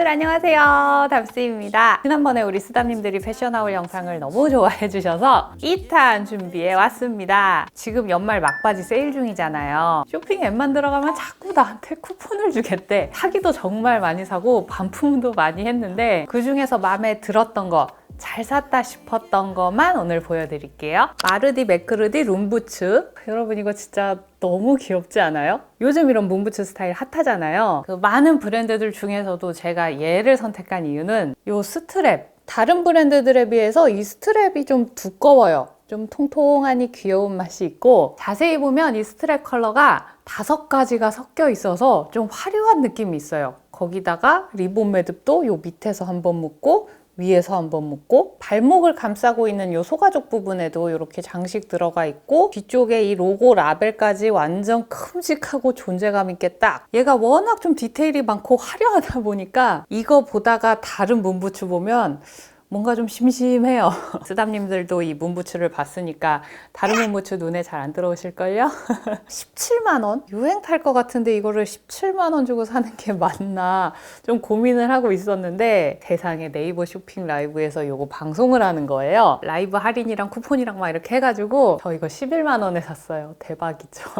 여러분들 안녕하세요. 담스입니다. 지난번에 우리 수담님들이 패션하울 영상을 너무 좋아해 주셔서 2탄 준비해 왔습니다. 지금 연말 막바지 세일 중이잖아요. 쇼핑 앱만 들어가면 자꾸 나한테 쿠폰을 주겠대. 사기도 정말 많이 사고 반품도 많이 했는데 그 중에서 마음에 들었던 거 잘 샀다 싶었던 것만 오늘 보여드릴게요. 마르디 맥크르디 룸부츠. 여러분 이거 진짜 너무 귀엽지 않아요? 요즘 이런 룸부츠 스타일 핫하잖아요. 그 많은 브랜드들 중에서도 제가 얘를 선택한 이유는 이 스트랩. 다른 브랜드들에 비해서 이 스트랩이 좀 두꺼워요. 좀 통통하니 귀여운 맛이 있고 자세히 보면 이 스트랩 컬러가 5가지가 섞여 있어서 좀 화려한 느낌이 있어요. 거기다가 리본 매듭도 요 밑에서 한번 묶고 위에서 한번 묶고 발목을 감싸고 있는 이 소가죽 부분에도 이렇게 장식 들어가 있고 뒤쪽에 이 로고 라벨까지 완전 큼직하고 존재감 있게 딱 얘가 워낙 좀 디테일이 많고 화려하다 보니까 이거 보다가 다른 문부츠 보면 뭔가 좀 심심해요. 스담님들도 이 문부츠를 봤으니까 다른 문부츠 눈에 잘 안 들어오실걸요? 17만 원? 유행 탈 것 같은데 이거를 17만 원 주고 사는 게 맞나 좀 고민을 하고 있었는데 세상에 네이버 쇼핑 라이브에서 이거 방송을 하는 거예요. 라이브 할인이랑 쿠폰이랑 막 이렇게 해가지고 저 이거 11만 원에 샀어요. 대박이죠.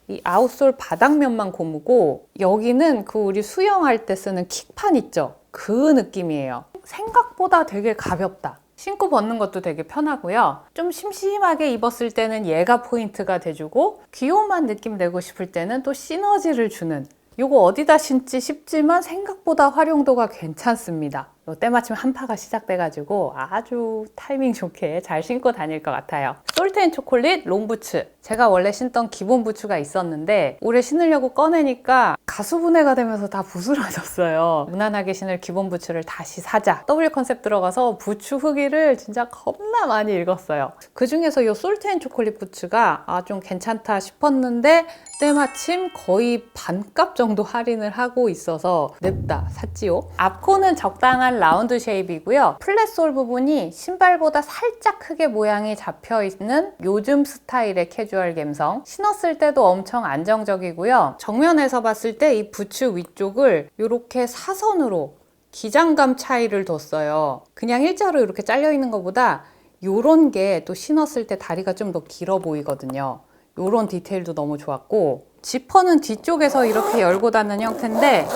이 아웃솔 바닥면만 고무고 여기는 그 우리 수영할 때 쓰는 킥판 있죠? 그 느낌이에요. 생각보다 되게 가볍다. 신고 벗는 것도 되게 편하고요. 좀 심심하게 입었을 때는 얘가 포인트가 돼주고 귀여움만 느낌 내고 싶을 때는 또 시너지를 주는 이거 어디다 신지 싶지만 생각보다 활용도가 괜찮습니다. 때마침 한파가 시작돼가지고 아주 타이밍 좋게 잘 신고 다닐 것 같아요. 솔트앤초콜릿 롱부츠. 제가 원래 신던 기본 부츠가 있었는데 올해 신으려고 꺼내니까 가수분해가 되면서 다 부스러졌어요. 무난하게 신을 기본 부츠를 다시 사자. W 컨셉 들어가서 부츠 후기를 진짜 겁나 많이 읽었어요. 그 중에서 이 솔트앤초콜릿 부츠가 좀 괜찮다 싶었는데 때마침 거의 반값 정도 할인을 하고 있어서 냅다 샀지요. 앞코는 적당한 라운드 쉐입이고요. 플랫솔 부분이 신발보다 살짝 크게 모양이 잡혀있는 요즘 스타일의 캐주얼 감성. 신었을 때도 엄청 안정적이고요. 정면에서 봤을 때 이 부츠 위쪽을 이렇게 사선으로 기장감 차이를 뒀어요. 그냥 일자로 이렇게 잘려있는 것보다 이런 게 또 신었을 때 다리가 좀 더 길어 보이거든요. 이런 디테일도 너무 좋았고 지퍼는 뒤쪽에서 이렇게 열고 닫는 형태인데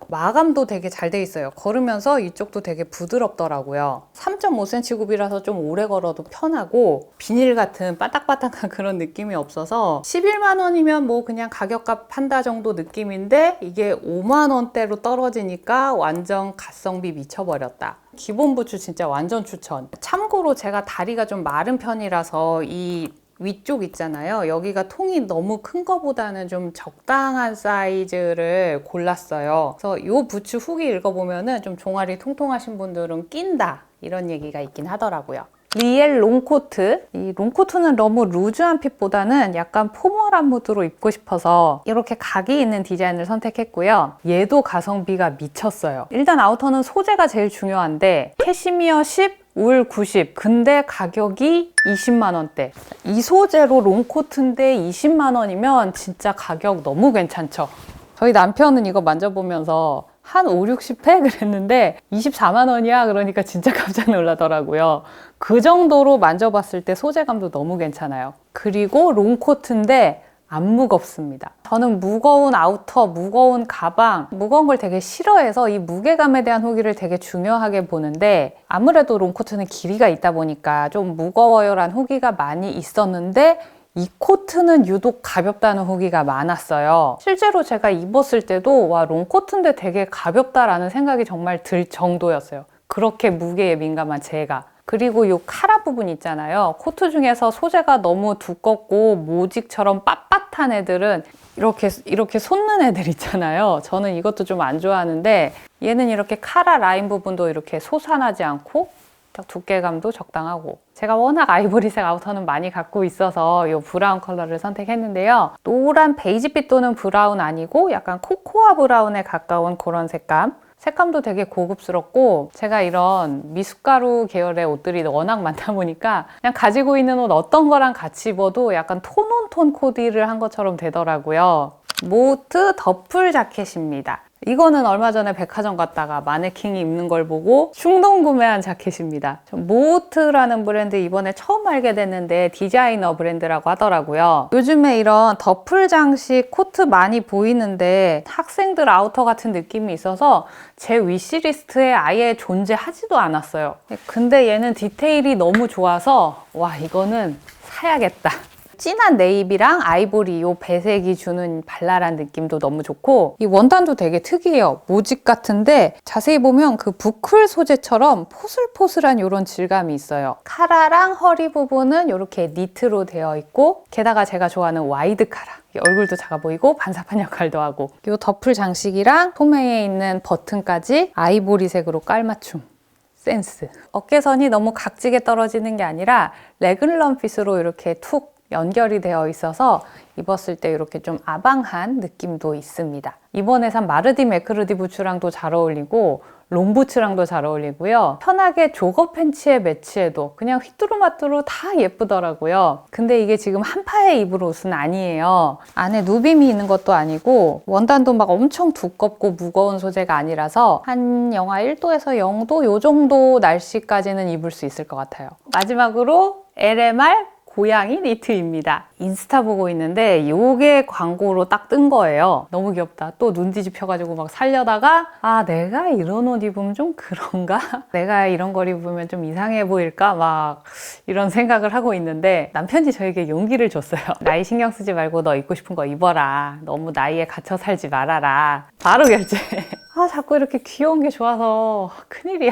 마감도 되게 잘 돼 있어요. 걸으면서 이쪽도 되게 부드럽더라고요. 3.5cm 굽이라서 좀 오래 걸어도 편하고 비닐 같은 바닥바닥한 그런 느낌이 없어서 11만 원이면 뭐 그냥 가격값 한다 정도 느낌인데 이게 5만 원대로 떨어지니까 완전 가성비 미쳐버렸다. 기본 부츠 진짜 완전 추천. 참고로 제가 다리가 좀 마른 편이라서 이 위쪽 있잖아요. 여기가 통이 너무 큰 거보다는 좀 적당한 사이즈를 골랐어요. 그래서 이 부츠 후기 읽어보면은 좀 종아리 통통하신 분들은 낀다 이런 얘기가 있긴 하더라고요. 리엘 롱코트. 이 롱코트는 너무 루즈한 핏보다는 약간 포멀한 무드로 입고 싶어서 이렇게 각이 있는 디자인을 선택했고요. 얘도 가성비가 미쳤어요. 일단 아우터는 소재가 제일 중요한데 캐시미어 10, 울 90. 근데 가격이 20만 원대. 이 소재로 롱코트인데 20만 원이면 진짜 가격 너무 괜찮죠. 저희 남편은 이거 만져보면서 한 5, 60회 그랬는데 24만 원이야 그러니까 진짜 깜짝 놀라더라고요. 그 정도로 만져봤을 때 소재감도 너무 괜찮아요. 그리고 롱코트인데 안 무겁습니다. 저는 무거운 아우터, 무거운 가방, 무거운 걸 되게 싫어해서 이 무게감에 대한 후기를 되게 중요하게 보는데 아무래도 롱코트는 길이가 있다 보니까 좀 무거워요라는 후기가 많이 있었는데 이 코트는 유독 가볍다는 후기가 많았어요. 실제로 제가 입었을 때도 와 롱코트인데 되게 가볍다라는 생각이 정말 들 정도였어요. 그렇게 무게에 민감한 제가. 그리고 이 카라 부분 있잖아요. 코트 중에서 소재가 너무 두껍고 모직처럼 빳빳한 애들은 이렇게 솟는 애들 있잖아요. 저는 이것도 좀 안 좋아하는데 얘는 이렇게 카라 라인 부분도 이렇게 솟아나지 않고 딱 두께감도 적당하고 제가 워낙 아이보리색 아우터는 많이 갖고 있어서 이 브라운 컬러를 선택했는데요. 노란 베이지빛 또는 브라운 아니고 약간 코코아 브라운에 가까운 그런 색감. 색감도 되게 고급스럽고 제가 이런 미숫가루 계열의 옷들이 워낙 많다 보니까 그냥 가지고 있는 옷 어떤 거랑 같이 입어도 약간 톤온톤 코디를 한 것처럼 되더라고요. 모트 더플 자켓입니다. 이거는 얼마 전에 백화점 갔다가 마네킹이 입는 걸 보고 충동 구매한 자켓입니다. 모호트라는 브랜드 이번에 처음 알게 됐는데 디자이너 브랜드라고 하더라고요. 요즘에 이런 더플 장식 코트 많이 보이는데 학생들 아우터 같은 느낌이 있어서 제 위시리스트에 아예 존재하지도 않았어요. 근데 얘는 디테일이 너무 좋아서 와, 이거는 사야겠다. 진한 네이비랑 아이보리 이 배색이 주는 발랄한 느낌도 너무 좋고, 이 원단도 되게 특이해요. 모직 같은데 자세히 보면 그 부클 소재처럼 포슬포슬한 이런 질감이 있어요. 카라랑 허리 부분은 이렇게 니트로 되어 있고, 게다가 제가 좋아하는 와이드 카라, 얼굴도 작아 보이고 반사판 역할도 하고, 이 더플 장식이랑 소매에 있는 버튼까지 아이보리색으로 깔맞춤. 센스. 어깨선이 너무 각지게 떨어지는 게 아니라 레글런 핏으로 이렇게 툭 연결이 되어 있어서 입었을 때 이렇게 좀 아방한 느낌도 있습니다. 이번에 산 마르디 매크르디 부츠랑도 잘 어울리고 롱부츠랑도 잘 어울리고요. 편하게 조거 팬츠에 매치해도 그냥 휘뚜루마뚜루 다 예쁘더라고요. 근데 이게 지금 한파에 입을 옷은 아니에요. 안에 누빔이 있는 것도 아니고 원단도 막 엄청 두껍고 무거운 소재가 아니라서 한 영하 1도에서 0도 요 정도 날씨까지는 입을 수 있을 것 같아요. 마지막으로 LMR 고양이 니트입니다. 인스타 보고 있는데 이게 광고로 딱 뜬 거예요. 너무 귀엽다. 또 눈 뒤집혀가지고 막 살려다가 아, 내가 이런 옷 입으면 좀 그런가? 내가 이런 걸 입으면 좀 이상해 보일까? 막 이런 생각을 하고 있는데 남편이 저에게 용기를 줬어요. 나이 신경 쓰지 말고 너 입고 싶은 거 입어라. 너무 나이에 갇혀 살지 말아라. 바로 결제. 아, 자꾸 이렇게 귀여운 게 좋아서 큰일이야.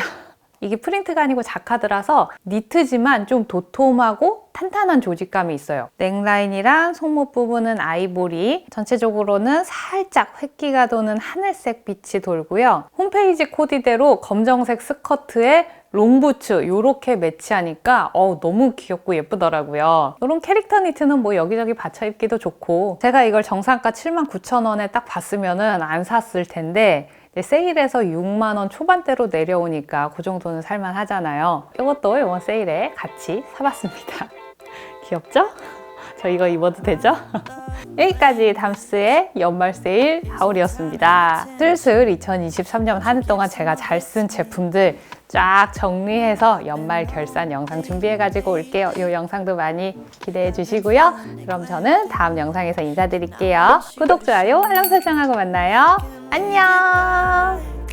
이게 프린트가 아니고 자카드라서 니트지만 좀 도톰하고 탄탄한 조직감이 있어요. 넥라인이랑 속목 부분은 아이보리, 전체적으로는 살짝 획기가 도는 하늘색 빛이 돌고요. 홈페이지 코디대로 검정색 스커트에 롱부츠 이렇게 매치하니까 너무 귀엽고 예쁘더라고요. 이런 캐릭터 니트는 뭐 여기저기 받쳐 입기도 좋고, 제가 이걸 정상가 79,000원에 딱 봤으면은 안 샀을 텐데 세일해서 6만 원 초반대로 내려오니까 그 정도는 살만 하잖아요. 이것도 이번 세일에 같이 사봤습니다. 귀엽죠? 저 이거 입어도 되죠? 여기까지 담스의 연말 세일 하울이었습니다. 슬슬 2023년 한 해 동안 제가 잘 쓴 제품들 쫙 정리해서 연말 결산 영상 준비해가지고 올게요. 이 영상도 많이 기대해 주시고요. 그럼 저는 다음 영상에서 인사드릴게요. 구독, 좋아요, 알람 설정하고 만나요. 안녕!